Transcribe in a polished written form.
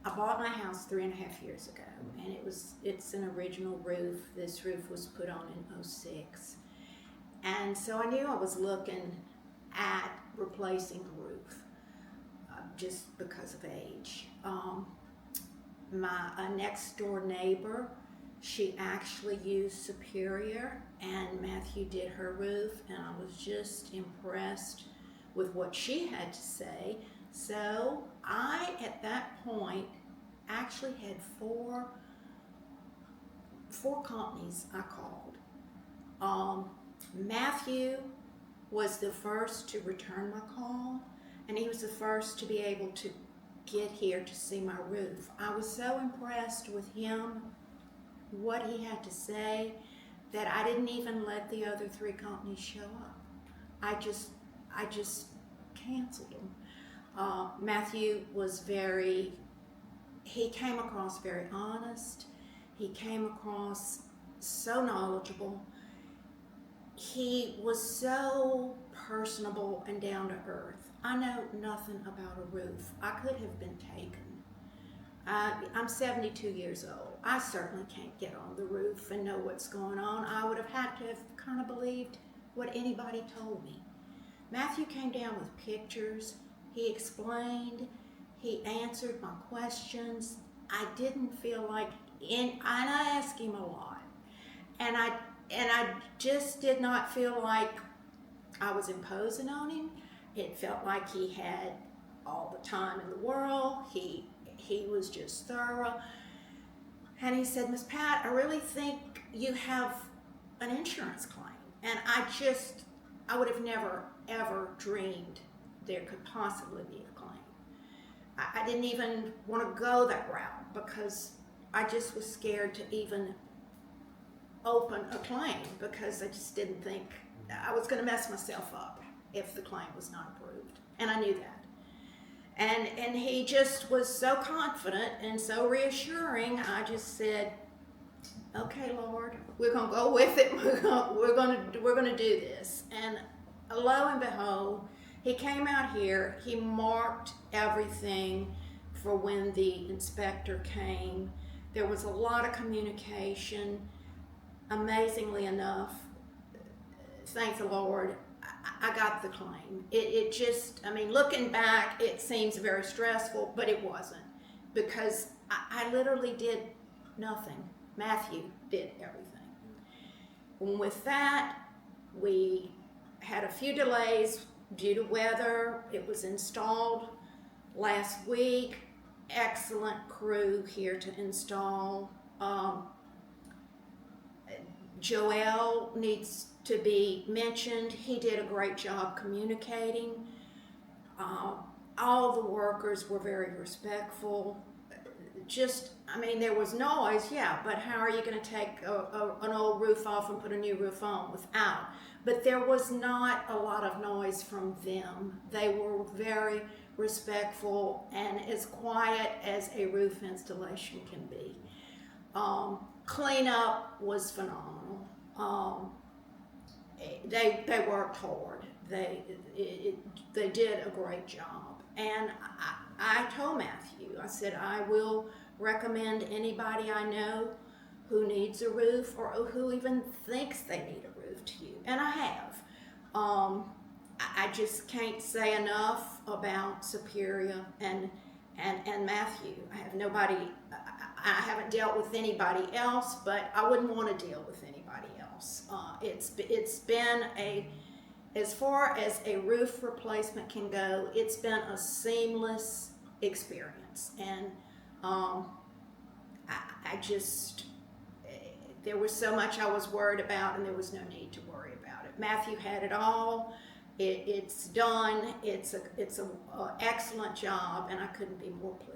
I bought my house 3.5 years ago, and it's an original roof. This roof was put on in '06. And so I knew I was looking at replacing a roof just because of age. My next door neighbor, she actually used Superior, and Matthew did her roof, and I was just impressed with what she had to say. So I, at that point, actually had four companies I called. Matthew was the first to return my call, and he was the first to be able to get here to see my roof. I was so impressed with him, what he had to say, that I didn't even let the other 3 companies show up. I just canceled them. Matthew was he came across very honest. He came across so knowledgeable. He was so personable and down to earth. I know nothing about a roof. I could have been taken. I'm 72 years old. I certainly can't get on the roof and know what's going on. I would have had to have kind of believed what anybody told me. Matthew came down with pictures. He explained. He answered my questions. I didn't feel like, and I asked him a lot, and I just did not feel like I was imposing on him. It felt like he had all the time in the world. He was just thorough. And he said, Miss Pat, I really think you have an insurance claim. And I would have never, ever dreamed there could possibly be a claim. I didn't even want to go that route because I just was scared to even open a claim, because I just didn't think I was going to mess myself up if the claim was not approved. And I knew that. And he just was so confident and so reassuring. I just said, okay, Lord, we're going to go with it. We're going to do this. And lo and behold, he came out here. He marked everything for when the inspector came. There was a lot of communication. Amazingly enough, thank the Lord, I got the claim. It just, I mean, looking back, it seems very stressful, but it wasn't, because I literally did nothing. Matthew did everything. And with that, we had a few delays due to weather. It was installed last week. Excellent crew here to install. Joel needs to be mentioned. He did a great job communicating. All the workers were very respectful. Just, I mean, there was noise, yeah, but how are you going to take an old roof off and put a new roof on without? But there was not a lot of noise from them. They were very respectful and as quiet as a roof installation can be. Cleanup was phenomenal. They worked hard. They did a great job. And I told Matthew, I said, I will recommend anybody I know who needs a roof or who even thinks they need a roof to you. And I have. I just can't say enough about Superior and Matthew. I have nobody, I haven't dealt with anybody else, but I wouldn't want to deal with anybody else. It's been as far as a roof replacement can go, it's been a seamless experience. And I just, there was so much I was worried about, and there was no need to worry about it. Matthew had it all. It's done. It's an excellent job, and I couldn't be more pleased.